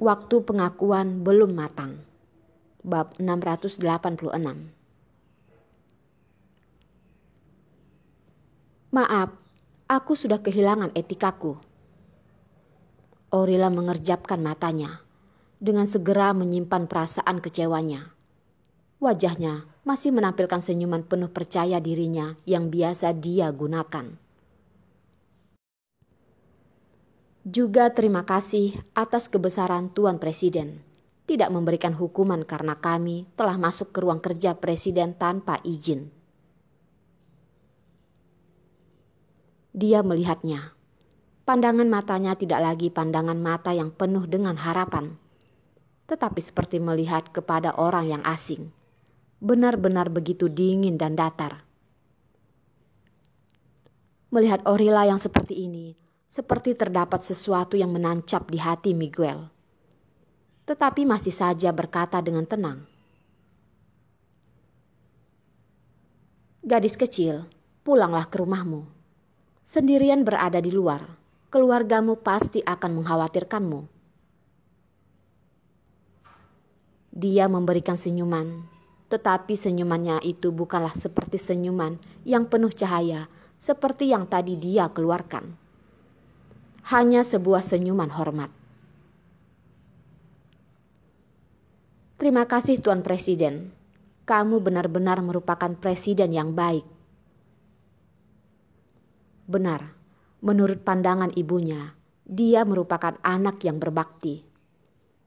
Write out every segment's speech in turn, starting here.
Waktu pengakuan belum matang. Bab 686. Maaf, aku sudah kehilangan etikaku. Orila mengerjapkan matanya, dengan segera menyimpan perasaan kecewanya. Wajahnya masih menampilkan senyuman penuh percaya dirinya yang biasa dia gunakan. Juga terima kasih atas kebesaran Tuan Presiden, tidak memberikan hukuman karena kami telah masuk ke ruang kerja Presiden tanpa izin. Dia melihatnya. Pandangan matanya tidak lagi pandangan mata yang penuh dengan harapan, tetapi seperti melihat kepada orang yang asing. Benar-benar begitu dingin dan datar. Melihat Orila yang seperti ini, seperti terdapat sesuatu yang menancap di hati Miguel. Tetapi masih saja berkata dengan tenang. Gadis kecil, pulanglah ke rumahmu. Sendirian berada di luar, keluargamu pasti akan mengkhawatirkanmu. Dia memberikan senyuman, tetapi senyumannya itu bukanlah seperti senyuman yang penuh cahaya, seperti yang tadi dia keluarkan. Hanya sebuah senyuman hormat. Terima kasih Tuan Presiden. Kamu benar-benar merupakan presiden yang baik. Benar, menurut pandangan ibunya, dia merupakan anak yang berbakti.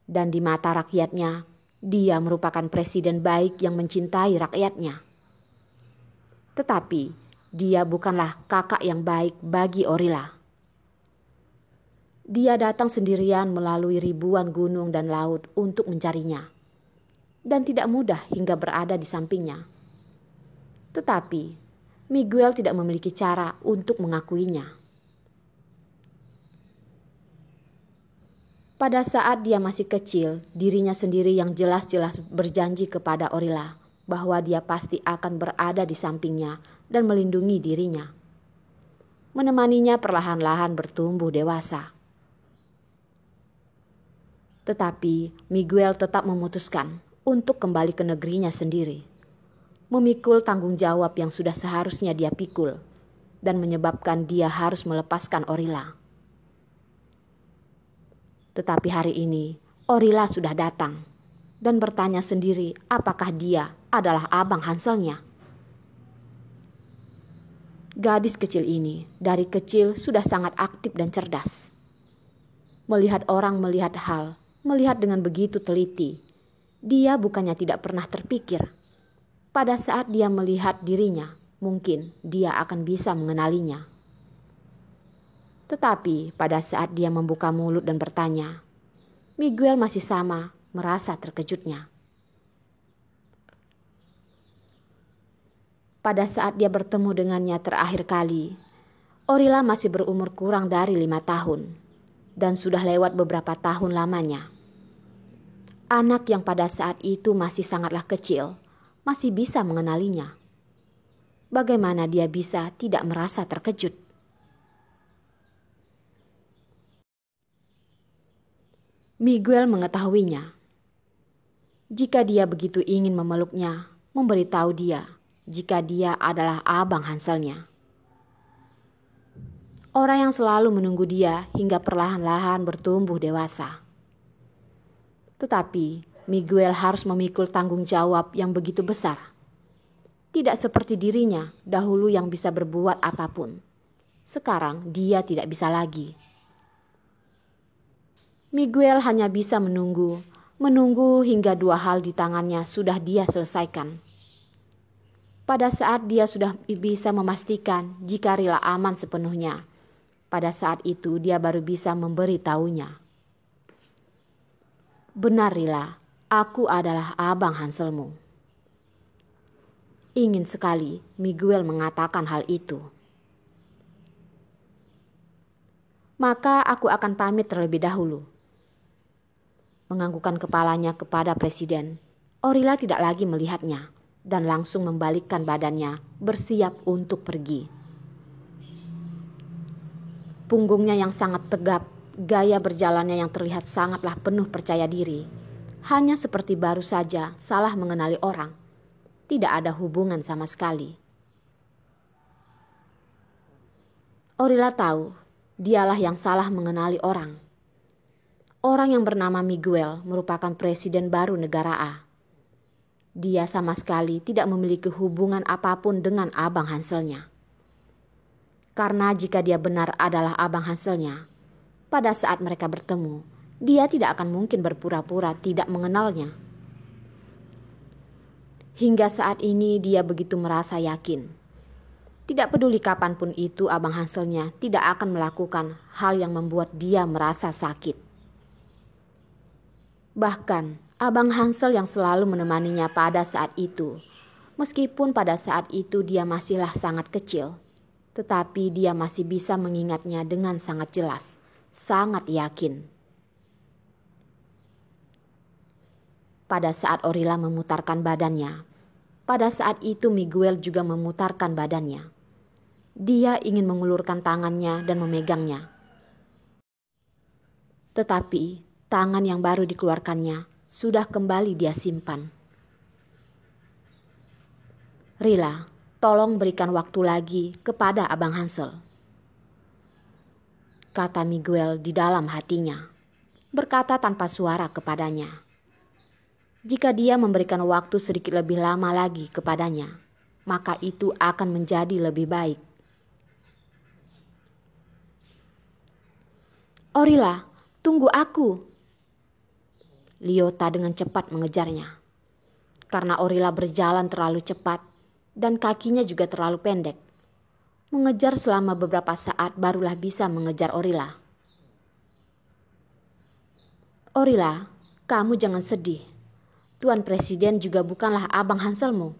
Dan di mata rakyatnya, dia merupakan presiden baik yang mencintai rakyatnya. Tetapi, dia bukanlah kakak yang baik bagi Orila. Dia datang sendirian melalui ribuan gunung dan laut untuk mencarinya. Dan tidak mudah hingga berada di sampingnya. Tetapi, Miguel tidak memiliki cara untuk mengakuinya. Pada saat dia masih kecil, dirinya sendiri yang jelas-jelas berjanji kepada Orila bahwa dia pasti akan berada di sampingnya dan melindungi dirinya. Menemaninya perlahan-lahan bertumbuh dewasa. Tetapi Miguel tetap memutuskan untuk kembali ke negerinya sendiri. Memikul tanggung jawab yang sudah seharusnya dia pikul dan menyebabkan dia harus melepaskan Orila. Tetapi hari ini Orila sudah datang dan bertanya sendiri apakah dia adalah abang Hanselnya. Gadis kecil ini dari kecil sudah sangat aktif dan cerdas. Melihat orang melihat hal, melihat dengan begitu teliti. Dia bukannya tidak pernah terpikir. Pada saat dia melihat dirinya, mungkin dia akan bisa mengenalinya. Tetapi pada saat dia membuka mulut dan bertanya, Miguel masih sama merasa terkejutnya. Pada saat dia bertemu dengannya terakhir kali, Orila masih berumur kurang dari 5 tahun dan sudah lewat beberapa tahun lamanya. Anak yang pada saat itu masih sangatlah kecil, masih bisa mengenalinya. Bagaimana dia bisa tidak merasa terkejut? Miguel mengetahuinya. Jika dia begitu ingin memeluknya, memberitahu dia jika dia adalah abang Hanselnya. Orang yang selalu menunggu dia hingga perlahan-lahan bertumbuh dewasa. Tetapi Miguel harus memikul tanggung jawab yang begitu besar. Tidak seperti dirinya dahulu yang bisa berbuat apapun. Sekarang dia tidak bisa lagi. Miguel hanya bisa menunggu hingga 2 hal di tangannya sudah dia selesaikan. Pada saat dia sudah bisa memastikan jika Rila aman sepenuhnya, pada saat itu dia baru bisa memberitahunya. Benar Rila, aku adalah abang Hanselmu. Ingin sekali Miguel mengatakan hal itu. Maka aku akan pamit terlebih dahulu. Menganggukkan kepalanya kepada Presiden, Orila tidak lagi melihatnya dan langsung membalikkan badannya bersiap untuk pergi. Punggungnya yang sangat tegap gaya berjalannya yang terlihat sangatlah penuh percaya diri, hanya seperti baru saja salah mengenali orang. Tidak ada hubungan sama sekali. Orila tahu, dialah yang salah mengenali orang. Orang yang bernama Miguel merupakan presiden baru negara A. Dia sama sekali tidak memiliki hubungan apapun dengan Abang Hanselnya. Karena jika dia benar adalah Abang Hanselnya, pada saat mereka bertemu, dia tidak akan mungkin berpura-pura tidak mengenalnya. Hingga saat ini dia begitu merasa yakin. Tidak peduli kapanpun itu Abang Hanselnya tidak akan melakukan hal yang membuat dia merasa sakit. Bahkan Abang Hansel yang selalu menemaninya pada saat itu, meskipun pada saat itu dia masihlah sangat kecil, tetapi dia masih bisa mengingatnya dengan sangat jelas, sangat yakin. Pada saat Orila memutarkan badannya, pada saat itu Miguel juga memutarkan badannya. Dia ingin mengulurkan tangannya dan memegangnya. Tetapi tangan yang baru dikeluarkannya sudah kembali dia simpan. Rila, tolong berikan waktu lagi kepada Abang Hansel, kata Miguel di dalam hatinya, berkata tanpa suara kepadanya. Jika dia memberikan waktu sedikit lebih lama lagi kepadanya, maka itu akan menjadi lebih baik. Orila, tunggu aku. Liota dengan cepat mengejarnya. Karena Orila berjalan terlalu cepat dan kakinya juga terlalu pendek. Mengejar selama beberapa saat barulah bisa mengejar Orila. Orila, kamu jangan sedih. Tuan Presiden juga bukanlah Abang Hanselmu.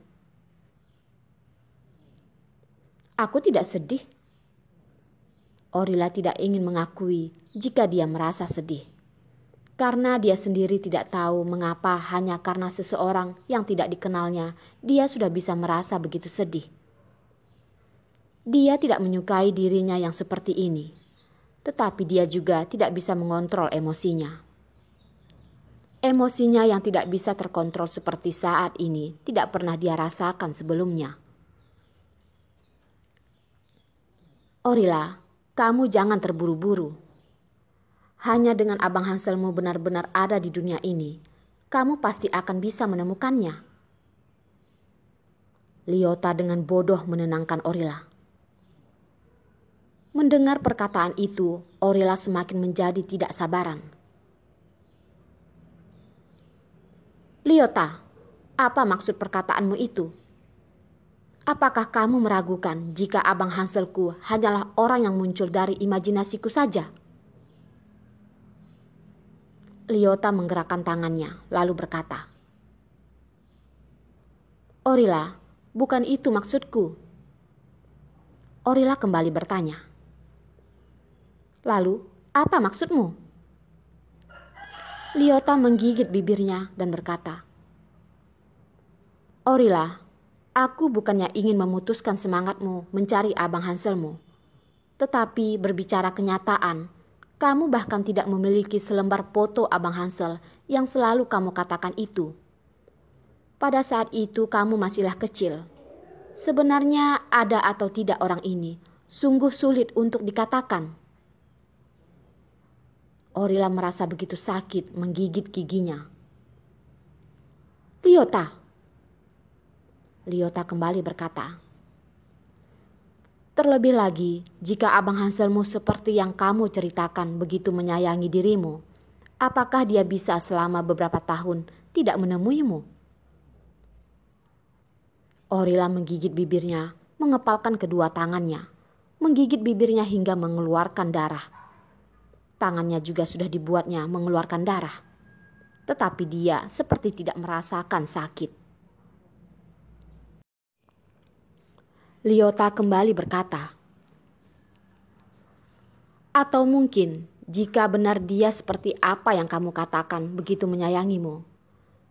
Aku tidak sedih. Orila tidak ingin mengakui jika dia merasa sedih. Karena dia sendiri tidak tahu mengapa hanya karena seseorang yang tidak dikenalnya, dia sudah bisa merasa begitu sedih. Dia tidak menyukai dirinya yang seperti ini. Tetapi dia juga tidak bisa mengontrol emosinya. Emosinya yang tidak bisa terkontrol seperti saat ini tidak pernah dia rasakan sebelumnya. Orila, kamu jangan terburu-buru. Hanya dengan Abang Hanselmu benar-benar ada di dunia ini, kamu pasti akan bisa menemukannya. Liota dengan bodoh menenangkan Orila. Mendengar perkataan itu, Orila semakin menjadi tidak sabaran. Liota, apa maksud perkataanmu itu? Apakah kamu meragukan jika Abang Hanselku hanyalah orang yang muncul dari imajinasiku saja? Liota menggerakkan tangannya lalu berkata, Orila, bukan itu maksudku. Orila kembali bertanya, lalu apa maksudmu? Liota menggigit bibirnya dan berkata, Orila, aku bukannya ingin memutuskan semangatmu mencari Abang Hanselmu. Tetapi berbicara kenyataan, kamu bahkan tidak memiliki selembar foto Abang Hansel yang selalu kamu katakan itu. Pada saat itu kamu masihlah kecil. Sebenarnya ada atau tidak orang ini, sungguh sulit untuk dikatakan. Orila merasa begitu sakit menggigit giginya. Liota. Liota kembali berkata, terlebih lagi jika Abang Hanselmu seperti yang kamu ceritakan begitu menyayangi dirimu, apakah dia bisa selama beberapa tahun tidak menemuimu? Orila menggigit bibirnya, mengepalkan kedua tangannya, menggigit bibirnya hingga mengeluarkan darah. Tangannya juga sudah dibuatnya mengeluarkan darah. Tetapi dia seperti tidak merasakan sakit. Liota kembali berkata, atau mungkin jika benar dia seperti apa yang kamu katakan begitu menyayangimu,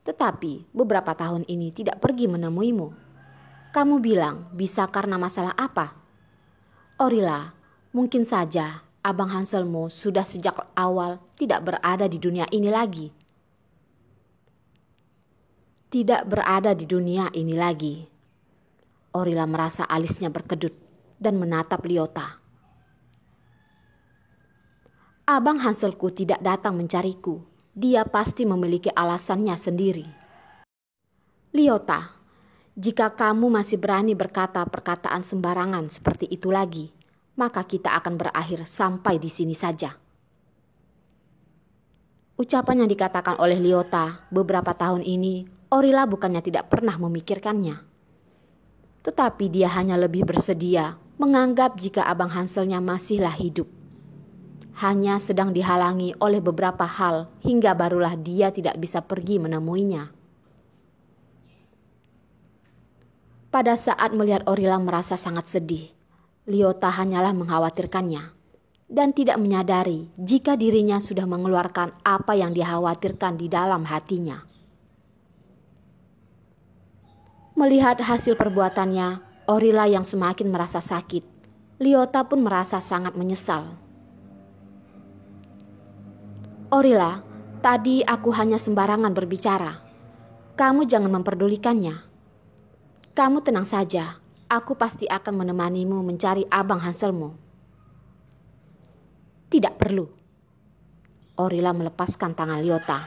tetapi beberapa tahun ini tidak pergi menemuimu. Kamu bilang bisa karena masalah apa? Orila, mungkin saja Abang Hanselmu sudah sejak awal tidak berada di dunia ini lagi. Tidak berada di dunia ini lagi. Orila merasa alisnya berkedut dan menatap Liota. Abang Hanselku tidak datang mencariku. Dia pasti memiliki alasannya sendiri. Liota, jika kamu masih berani berkata perkataan sembarangan seperti itu lagi, maka kita akan berakhir sampai di sini saja. Ucapan yang dikatakan oleh Liota beberapa tahun ini, Orila bukannya tidak pernah memikirkannya. Tetapi dia hanya lebih bersedia menganggap jika Abang Hanselnya masihlah hidup. Hanya sedang dihalangi oleh beberapa hal hingga barulah dia tidak bisa pergi menemuinya. Pada saat melihat Orila merasa sangat sedih, Liota hanyalah mengkhawatirkannya dan tidak menyadari jika dirinya sudah mengeluarkan apa yang dikhawatirkan di dalam hatinya. Melihat hasil perbuatannya, Orila yang semakin merasa sakit, Liota pun merasa sangat menyesal. Orila, tadi aku hanya sembarangan berbicara. Kamu jangan memperdulikannya. Kamu tenang saja. Aku pasti akan menemanimu mencari Abang Hanselmu. Tidak perlu. Orila melepaskan tangan Liota.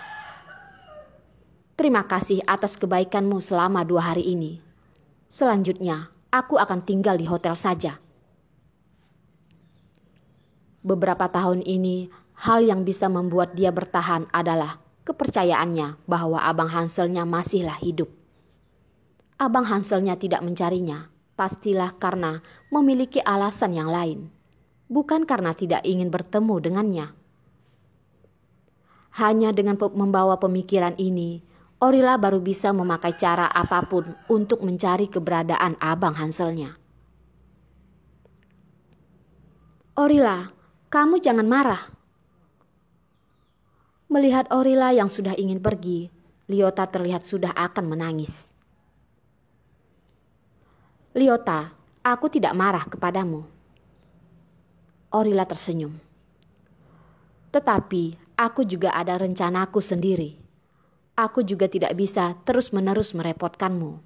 Terima kasih atas kebaikanmu selama 2 hari ini. Selanjutnya, aku akan tinggal di hotel saja. Beberapa tahun ini, hal yang bisa membuat dia bertahan adalah kepercayaannya bahwa Abang Hanselnya masihlah hidup. Abang Hanselnya tidak mencarinya. Pastilah karena memiliki alasan yang lain, bukan karena tidak ingin bertemu dengannya. Hanya dengan membawa pemikiran ini, Orila baru bisa memakai cara apapun untuk mencari keberadaan Abang Hanselnya. Orila, kamu jangan marah. Melihat Orila yang sudah ingin pergi, Liota terlihat sudah akan menangis. Liota, aku tidak marah kepadamu. Orila tersenyum. Tetapi aku juga ada rencanaku sendiri. Aku juga tidak bisa terus-menerus merepotkanmu.